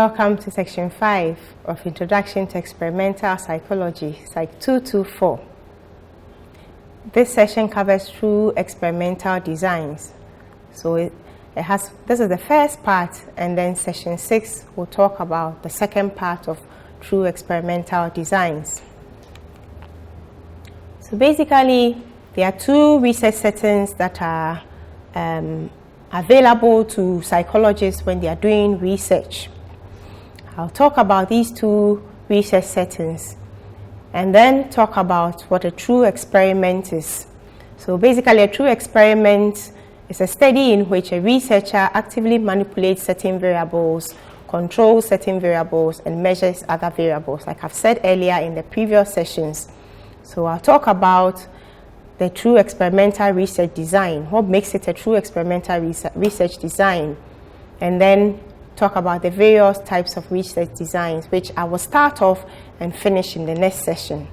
Welcome to Section 5 of Introduction to Experimental Psychology, Psych 224. This session covers true experimental designs. So this is the first part, and then Session 6 will talk about the second part of true experimental designs. So basically, there are two research settings that are available to psychologists when they are doing research. I'll talk about these two research settings and then talk about what a true experiment is. So basically, a true experiment is a study in which a researcher actively manipulates certain variables, controls certain variables, and measures other variables, like I've said earlier in the previous sessions. So I'll talk about the true experimental research design, what makes it a true experimental research design, and then talk about the various types of research designs, which I will start off and finish in the next session.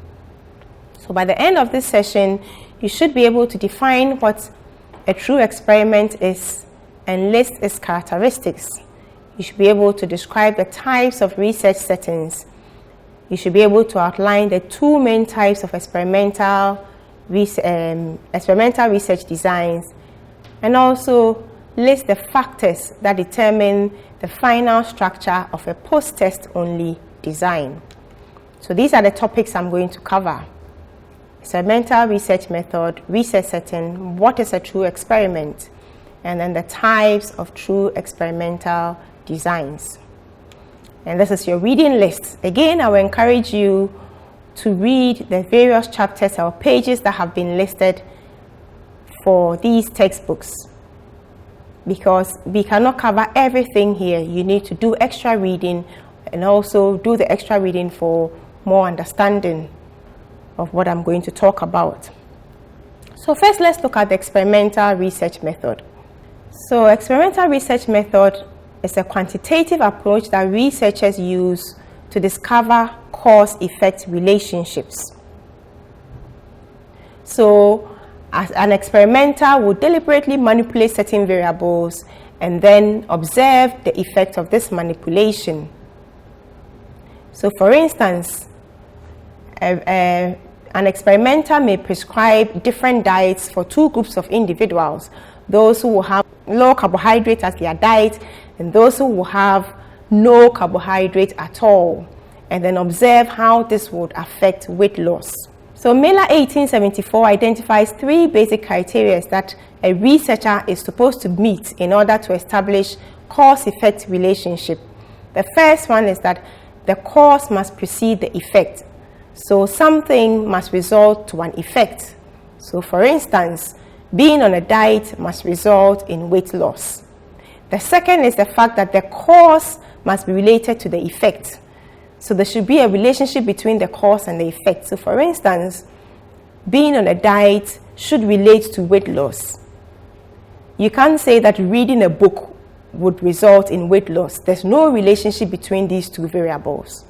So by the end of this session, you should be able to define what a true experiment is and list its characteristics. You should be able to describe the types of research settings. You should be able to outline the two main types of experimental research designs, and also list the factors that determine the final structure of a post-test-only design. So these are the topics I'm going to cover: experimental research method, research setting, what is a true experiment, and then the types of true experimental designs. And this is your reading list. Again, I will encourage you to read the various chapters or pages that have been listed for these textbooks, because we cannot cover everything here. You need to do extra reading, and also do the extra reading for more understanding of what I'm going to talk about. So first, let's look at the experimental research method. So experimental research method is a quantitative approach that researchers use to discover cause-effect relationships. So as an experimenter will deliberately manipulate certain variables and then observe the effect of this manipulation. So for instance, an experimenter may prescribe different diets for two groups of individuals: those who will have low carbohydrate as their diet and those who will have no carbohydrate at all, and then observe how this would affect weight loss. So Miller 1874 identifies three basic criteria that a researcher is supposed to meet in order to establish cause-effect relationship. The first one is that the cause must precede the effect. So something must result to an effect. So for instance, being on a diet must result in weight loss. The second is the fact that the cause must be related to the effect. So there should be a relationship between the cause and the effect. So for instance, being on a diet should relate to weight loss. You can't say that reading a book would result in weight loss. There's no relationship between these two variables.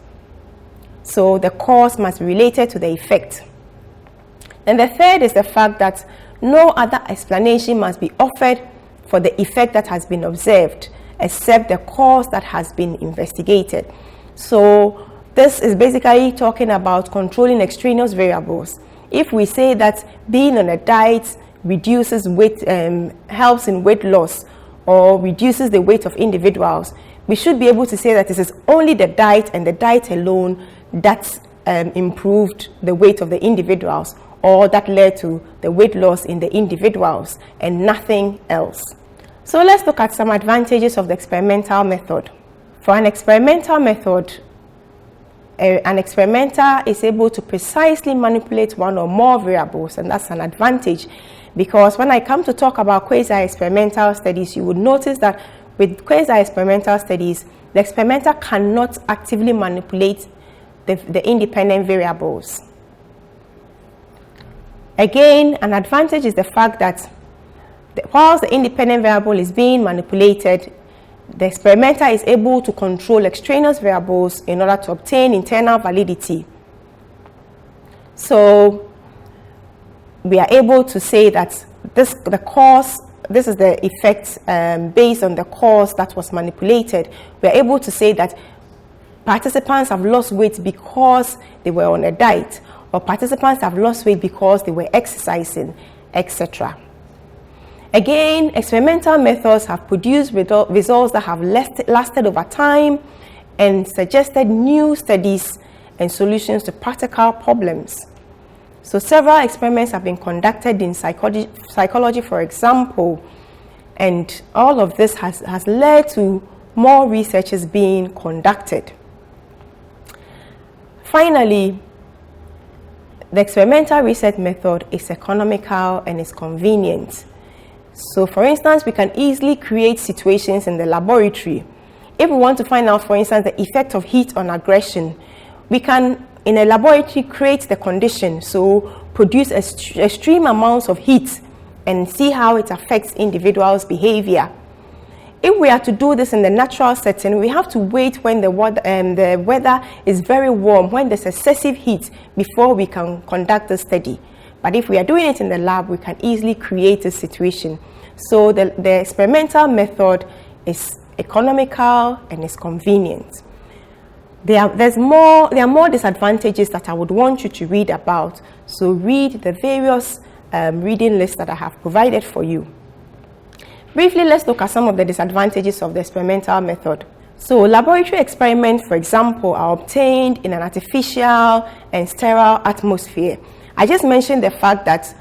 So the cause must be related to the effect. And the third is the fact that no other explanation must be offered for the effect that has been observed, except the cause that has been investigated. So this is basically talking about controlling extraneous variables. If we say that being on a diet reduces weight, helps in weight loss, or reduces the weight of individuals, we should be able to say that this is only the diet and the diet alone that improved the weight of the individuals, or that led to the weight loss in the individuals, and nothing else. So let's look at some advantages of the experimental method. For an experimental method, an experimenter is able to precisely manipulate one or more variables, and that's an advantage, because when I come to talk about quasi-experimental studies, you would notice that with quasi-experimental studies, the experimenter cannot actively manipulate the independent variables. Again, an advantage is the fact that whilst the independent variable is being manipulated, the experimenter is able to control extraneous variables in order to obtain internal validity. So we are able to say that the cause this is the effect based on the cause that was manipulated. We are able to say that participants have lost weight because they were on a diet, or participants have lost weight because they were exercising, etc. Again, experimental methods have produced results that have lasted over time and suggested new studies and solutions to practical problems. So several experiments have been conducted in psychology, for example, and all of this has led to more researches being conducted. Finally, the experimental research method is economical and is convenient. So for instance, we can easily create situations in the laboratory. If we want to find out, for instance, the effect of heat on aggression, we can, in a laboratory, create the condition, so produce extreme amounts of heat and see how it affects individuals' behavior. If we are to do this in the natural setting, we have to wait when the weather is very warm, when there's excessive heat, before we can conduct the study. But if we are doing it in the lab, we can easily create a situation. So the experimental method is economical and is convenient. There are more disadvantages that I would want you to read about. So read the various reading lists that I have provided for you. Briefly, let's look at some of the disadvantages of the experimental method. So laboratory experiments, for example, are obtained in an artificial and sterile atmosphere. I just mentioned the fact that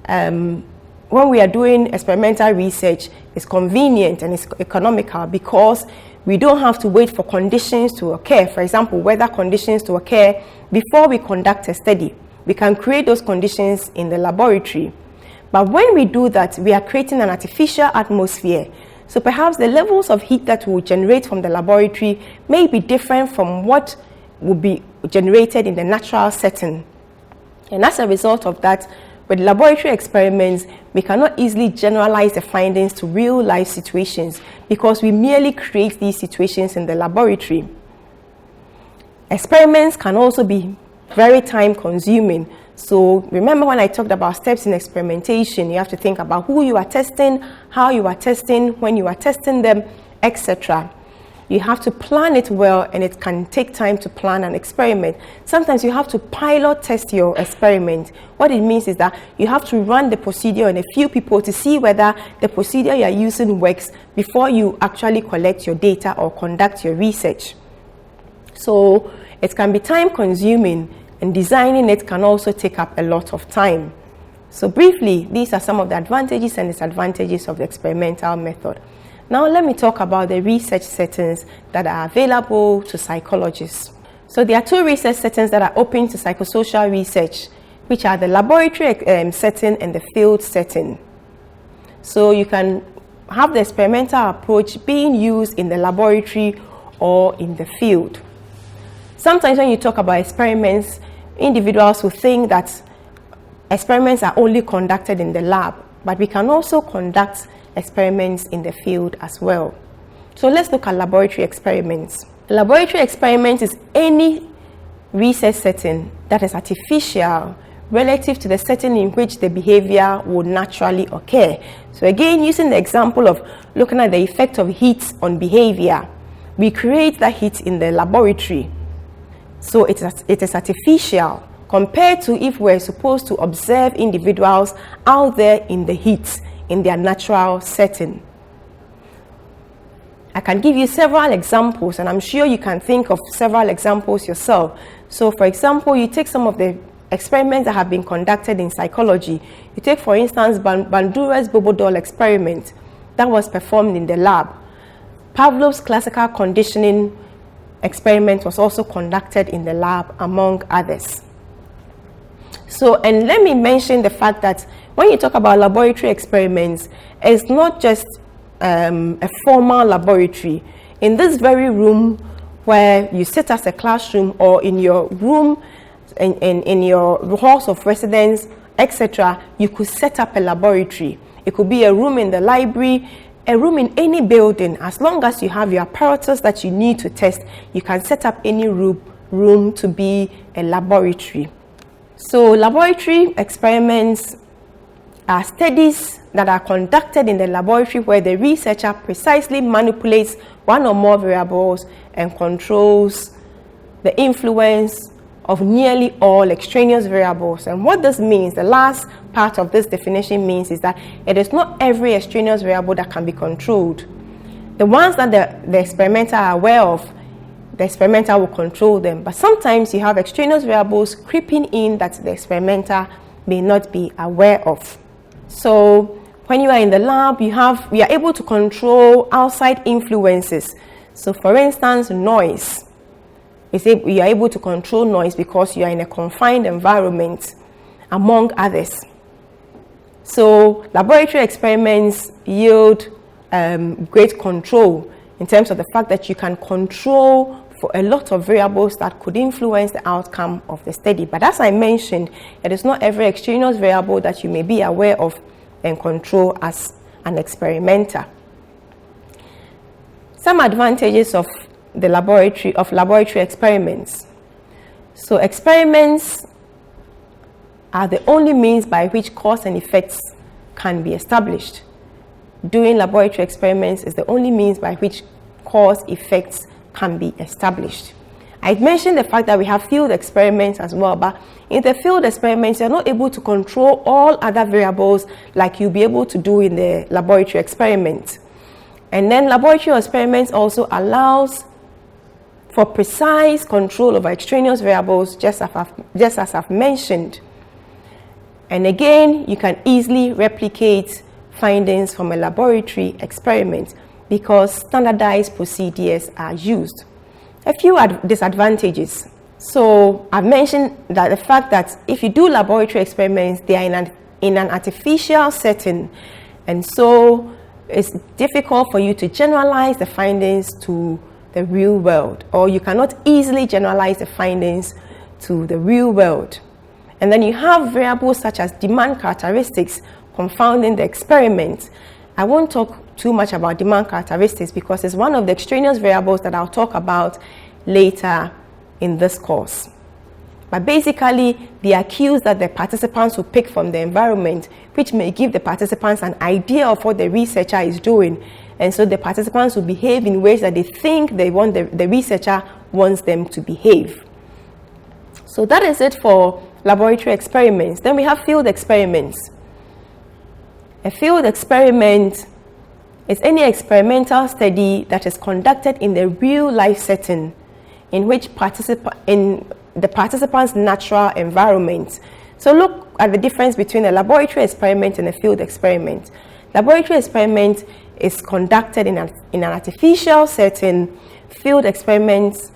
when we are doing experimental research, it's convenient and it's economical because we don't have to wait for conditions to occur, for example, weather conditions to occur before we conduct a study. We can create those conditions in the laboratory. But when we do that, we are creating an artificial atmosphere. So perhaps the levels of heat that will generate from the laboratory may be different from what would be generated in the natural setting. And as a result of that, with laboratory experiments, we cannot easily generalize the findings to real-life situations because we merely create these situations in the laboratory. Experiments can also be very time-consuming. So remember when I talked about steps in experimentation, you have to think about who you are testing, how you are testing, when you are testing them, etc. You have to plan it well, and it can take time to plan an experiment. Sometimes you have to pilot test your experiment. What it means is that you have to run the procedure on a few people to see whether the procedure you are using works before you actually collect your data or conduct your research. So it can be time consuming, and designing it can also take up a lot of time. So briefly, these are some of the advantages and disadvantages of the experimental method. Now let me talk about the research settings that are available to psychologists. So there are two research settings that are open to psychosocial research, which are the laboratory setting and the field setting. So you can have the experimental approach being used in the laboratory or in the field. Sometimes when you talk about experiments, individuals will think that experiments are only conducted in the lab, but we can also conduct experiments in the field as well. So let's look at laboratory experiments. Laboratory experiment is any research setting that is artificial relative to the setting in which the behavior would naturally occur. So again, using the example of looking at the effect of heat on behavior, we create that heat in the laboratory. So it is artificial compared to if we're supposed to observe individuals out there in the heat, in their natural setting. I can give you several examples, and I'm sure you can think of several examples yourself. So for example, you take some of the experiments that have been conducted in psychology. You take, for instance, Bandura's Bobo doll experiment that was performed in the lab. Pavlov's classical conditioning experiment was also conducted in the lab, among others. So, and let me mention the fact that when you talk about laboratory experiments, it's not just a formal laboratory. In this very room where you sit as a classroom, or in your room, in your halls of residence, etc., you could set up a laboratory. It could be a room in the library, a room in any building. As long as you have your apparatus that you need to test, you can set up any room to be a laboratory. So laboratory experiments are studies that are conducted in the laboratory where the researcher precisely manipulates one or more variables and controls the influence of nearly all extraneous variables. And what this means, the last part of this definition means, is that it is not every extraneous variable that can be controlled. The ones that the experimenter are aware of, the experimenter will control them. But sometimes you have extraneous variables creeping in that the experimenter may not be aware of. So when you are in the lab, you are able to control outside influences. So for instance, noise. You are able to control noise because you are in a confined environment, among others. So laboratory experiments yield great control in terms of the fact that you can control for a lot of variables that could influence the outcome of the study. But as I mentioned, it is not every extraneous variable that you may be aware of and control as an experimenter. Some advantages of laboratory experiments. So experiments are the only means by which cause and effects can be established. Doing laboratory experiments is the only means by which cause effects can be established. I mentioned the fact that we have field experiments as well, but in the field experiments, you're not able to control all other variables like you'll be able to do in the laboratory experiment. And then laboratory experiments also allows for precise control over extraneous variables, just as I've mentioned. And again, you can easily replicate findings from a laboratory experiment because standardized procedures are used. A few disadvantages. So I've mentioned that the fact that if you do laboratory experiments, they are in an artificial setting, and so it's difficult for you to generalize the findings to the real world, or you cannot easily generalize the findings to the real world. And then you have variables such as demand characteristics confounding the experiment. I won't talk too much about demand characteristics because it's one of the extraneous variables that I'll talk about later in this course. But basically, they are cues that the participants will pick from the environment, which may give the participants an idea of what the researcher is doing. And so the participants will behave in ways that they think the researcher wants them to behave. So that is it for laboratory experiments. Then we have field experiments. A field experiment is any experimental study that is conducted in the real life setting in which in the participant's natural environment. So look at the difference between a laboratory experiment and a field experiment. Laboratory experiment is conducted in an artificial setting. Field experiments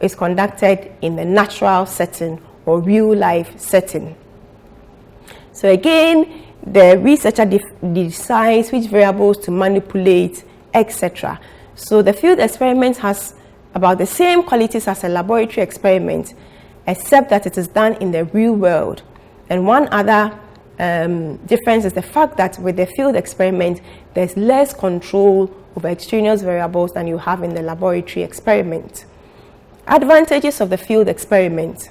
is conducted in the natural setting or real life setting. So again, the researcher decides which variables to manipulate, etc. So the field experiment has about the same qualities as a laboratory experiment, except that it is done in the real world. And one other difference is the fact that with the field experiment, there's less control over extraneous variables than you have in the laboratory experiment. Advantages of the field experiment.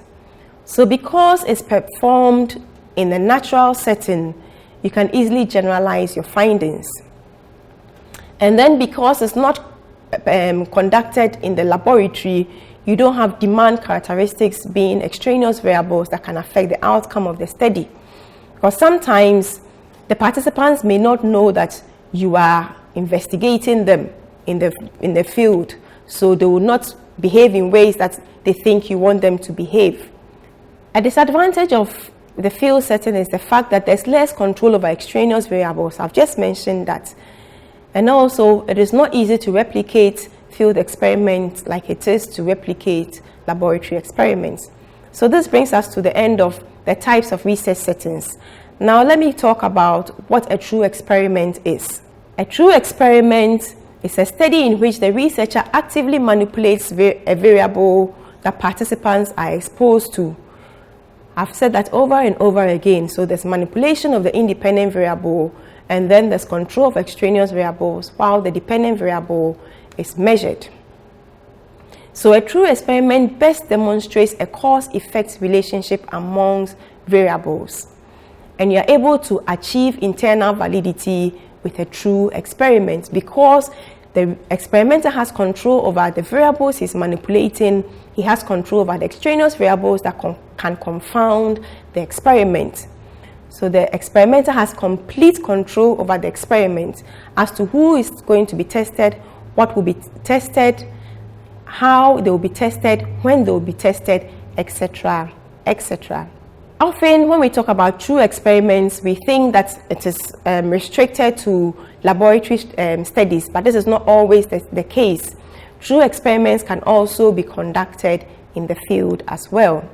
So because it's performed in a natural setting, you can easily generalize your findings. And then because it's not conducted in the laboratory, you don't have demand characteristics being extraneous variables that can affect the outcome of the study. Because sometimes the participants may not know that you are investigating them in the field, so they will not behave in ways that they think you want them to behave. A disadvantage of the field setting is the fact that there's less control over extraneous variables. I've just mentioned that. And also, it is not easy to replicate field experiments like it is to replicate laboratory experiments. So this brings us to the end of the types of research settings. Now let me talk about what a true experiment is. A true experiment is a study in which the researcher actively manipulates a variable that participants are exposed to. I've said that over and over again. So there's manipulation of the independent variable, and then there's control of extraneous variables while the dependent variable is measured. So a true experiment best demonstrates a cause-effect relationship amongst variables. and you are able to achieve internal validity with a true experiment, because the experimenter has control over the variables he's manipulating. He has control over the extraneous variables that can confound the experiment. So the experimenter has complete control over the experiment as to who is going to be tested, what will be tested, how they will be tested, when they will be tested, etc., etc. Often when we talk about true experiments, we think that it is restricted to laboratory studies, but this is not always the case. True experiments can also be conducted in the field as well.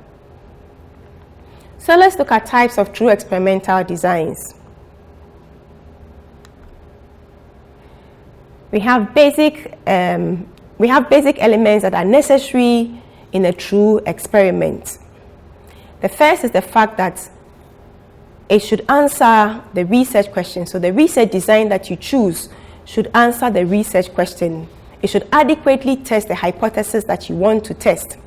So let's look at types of true experimental designs. We have basic elements that are necessary in a true experiment. The first is the fact that it should answer the research question. So the research design that you choose should answer the research question. It should adequately test the hypothesis that you want to test.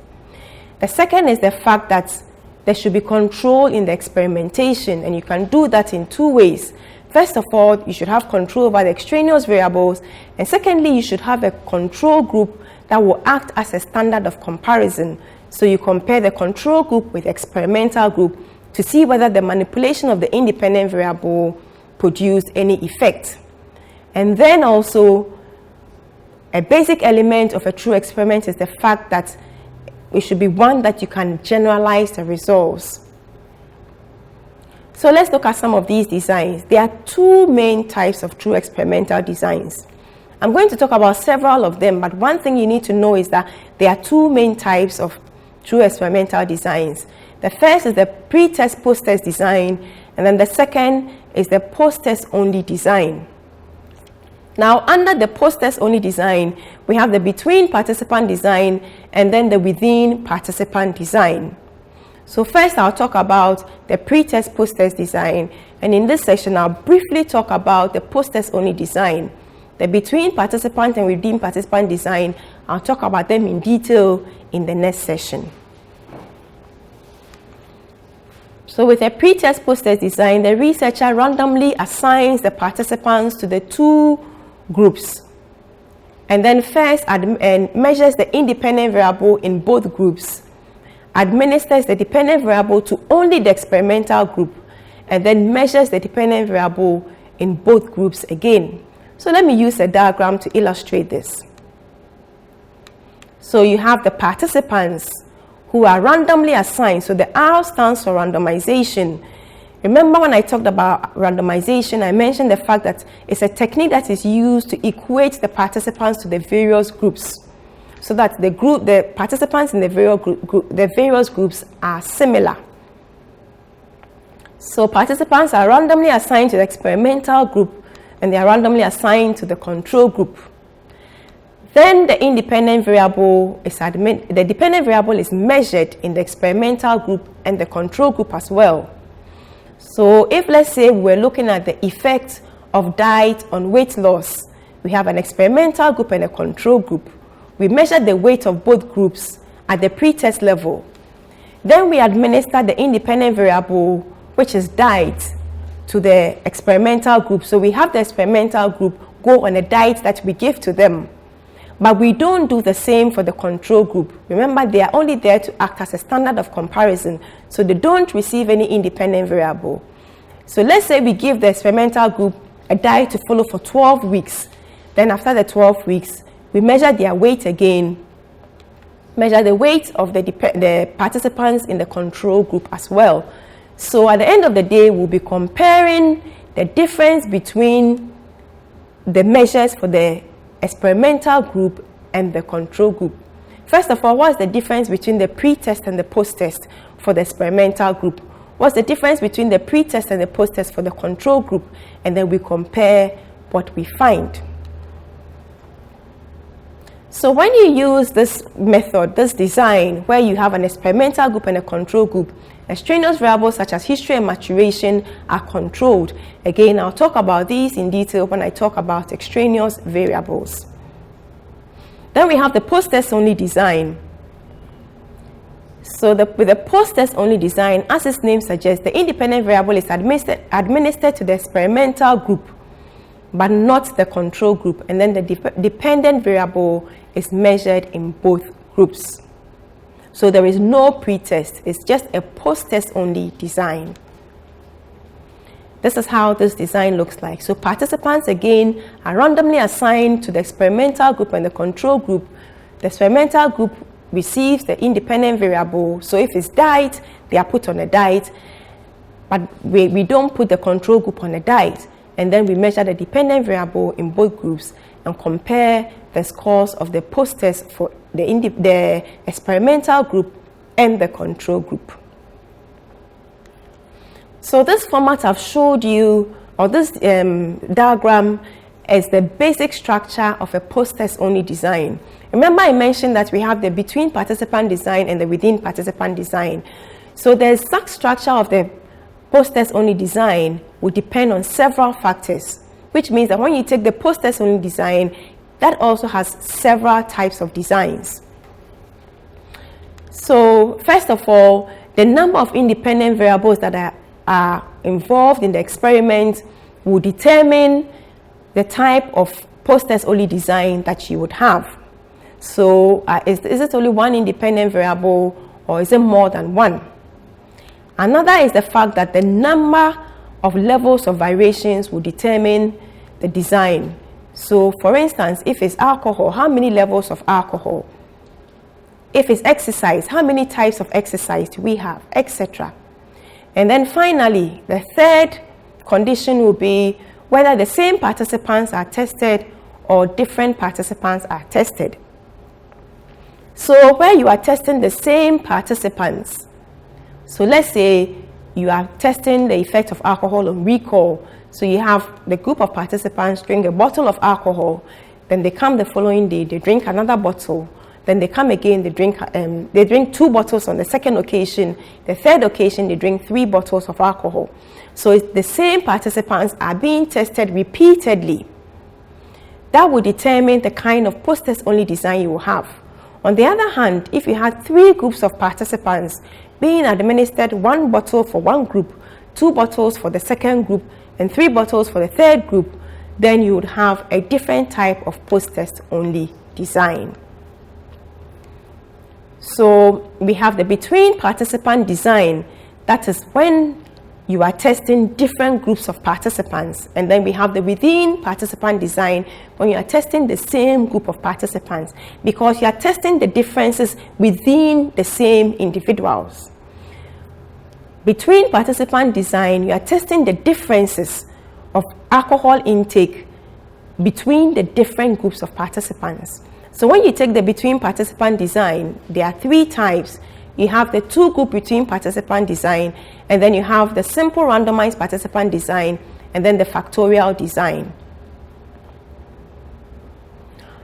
The second is the fact that there should be control in the experimentation, and you can do that in two ways. First of all, you should have control over the extraneous variables, and secondly, you should have a control group that will act as a standard of comparison. So you compare the control group with the experimental group to see whether the manipulation of the independent variable produced any effect. And then also, a basic element of a true experiment is the fact that it should be one that you can generalize the results. So let's look at some of these designs. There are two main types of true experimental designs. I'm going to talk about several of them, but one thing you need to know is that there are two main types of true experimental designs. The first is the Pretest-Posttest design, and then the second is the Posttest-Only Design. Now, under the Posttest-Only Design, we have the between participant design and then the within participant design. So first, I'll talk about the Pretest-Posttest design, and in this section, I'll briefly talk about the Posttest-Only Design. The between participant and within participant design, I'll talk about them in detail in the next session. So with a Pretest-Posttest design, the researcher randomly assigns the participants to the two groups, and then first measures the independent variable in both groups, administers the dependent variable to only the experimental group, and then measures the dependent variable in both groups again. So let me use a diagram to illustrate this. So you have the participants who are randomly assigned. So the R stands for randomization. Remember when I talked about randomization, I mentioned the fact that it's a technique that is used to equate the participants to the various groups, so that the participants in the various groups are similar. So participants are randomly assigned to the experimental group, and they are randomly assigned to the control group. Then the independent variable is the dependent variable is measured in the experimental group and the control group as well. So if, let's say, we're looking at the effect of diet on weight loss, we have an experimental group and a control group. We measure the weight of both groups at the pretest level. Then we administer the independent variable, which is diet, to the experimental group. So we have the experimental group go on a diet that we give to them. But we don't do the same for the control group. Remember, they are only there to act as a standard of comparison, so they don't receive any independent variable. So let's say we give the experimental group a diet to follow for 12 weeks. Then after the 12 weeks, we measure their weight again, measure the weight of the participants in the control group as well. So at the end of the day, we'll be comparing the difference between the measures for the experimental group and the control group. First of all, what's the difference between the pre-test and the post-test for the experimental group? What's the difference between the pre-test and the post-test for the control group? And then we compare what we find. So when you use this method, this design, where you have an experimental group and a control group, extraneous variables such as history and maturation are controlled. Again, I'll talk about these in detail when I talk about extraneous variables. Then we have the post-test only design. So with the post-test-only design, as its name suggests, the independent variable is administered to the experimental group, but not the control group. And then the dependent variable is measured in both groups. So there is no pretest. It's just a post-test-only design. This is how this design looks like. So participants, again, are randomly assigned to the experimental group and the control group. The experimental group receives the independent variable. So if it's diet, they are put on a diet. But we don't put the control group on a diet. And then we measure the dependent variable in both groups and compare the scores of the post-test for the experimental group and the control group. So this format I've showed you, or this diagram, is the basic structure of a post-test-only design. Remember I mentioned that we have the between participant design and the within participant design. So the exact structure of the post-test-only design will depend on several factors, which means that when you take the post-test-only design, that also has several types of designs. So first of all, the number of independent variables that are involved in the experiment will determine the type of post-test-only design that you would have. So is it only one independent variable, or is it more than one? Another is the fact that the number of levels of variations will determine the design. So for instance, if it's alcohol, how many levels of alcohol? If it's exercise, how many types of exercise do we have, etc. And then finally, the third condition will be whether the same participants are tested or different participants are tested. So where you are testing the same participants, so let's say you are testing the effect of alcohol on recall. So you have the group of participants drink a bottle of alcohol, then they come the following day, they drink another bottle, then they come again, they drink 2 bottles on the second occasion, the third occasion they drink 3 bottles of alcohol. So the same participants are being tested repeatedly. That will determine the kind of post-test-only design you will have. On the other hand, if you had 3 groups of participants being administered 1 bottle for one group, 2 bottles for the second group, and 3 bottles for the third group, then you would have a different type of post-test-only design. So we have the between participant design. That is when you are testing different groups of participants. And then we have the within participant design when you are testing the same group of participants, because you are testing the differences within the same individuals. Between participant design, you are testing the differences of alcohol intake between the different groups of participants. So when you take the between participant design, there are 3 types. You have the 2-group between participant design, and then you have the simple randomized participant design, and then the factorial design.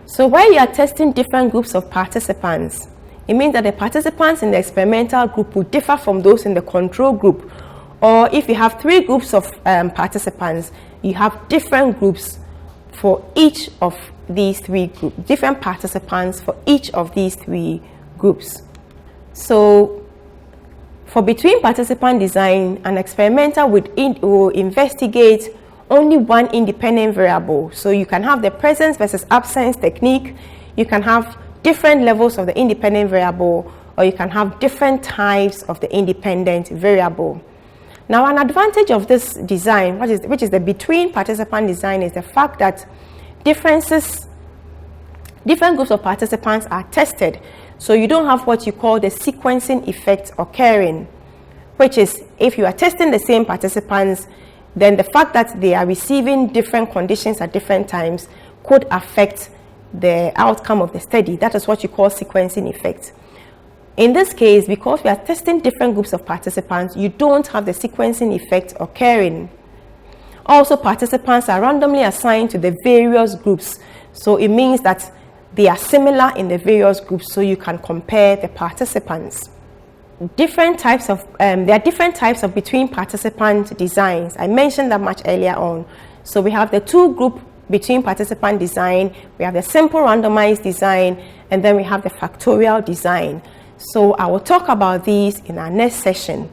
So where you are testing different groups of participants, it means that the participants in the experimental group will differ from those in the control group. Or if you have 3 groups of participants, you have different groups for each of these 3 groups, different participants for each of these 3 groups. So for between participant design, an experimenter will investigate only one independent variable. So you can have the presence versus absence technique, you can have different levels of the independent variable, or you can have different types of the independent variable. Now, an advantage of this design, which is the between participant design, is the fact that different groups of participants are tested. So you don't have what you call the sequencing effect occurring, which is if you are testing the same participants, then the fact that they are receiving different conditions at different times could affect the outcome of the study. That is what you call sequencing effect. In this case, because we are testing different groups of participants, you don't have the sequencing effect occurring. Also, participants are randomly assigned to the various groups. So it means that they are similar in the various groups, so you can compare the participants. There are different types of between participant designs. I mentioned that much earlier on. So we have the 2-group between participant design, we have the simple randomized design, and then we have the factorial design. So I will talk about these in our next session.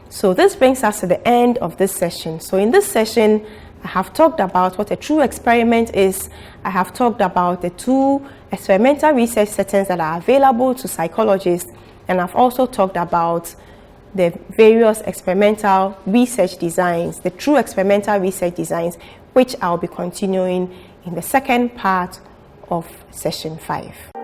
So this brings us to the end of this session. So in this session, I have talked about what a true experiment is. I have talked about the 2 experimental research settings that are available to psychologists, and I've also talked about the various experimental research designs, the true experimental research designs, which I'll be continuing in the second part of session 5.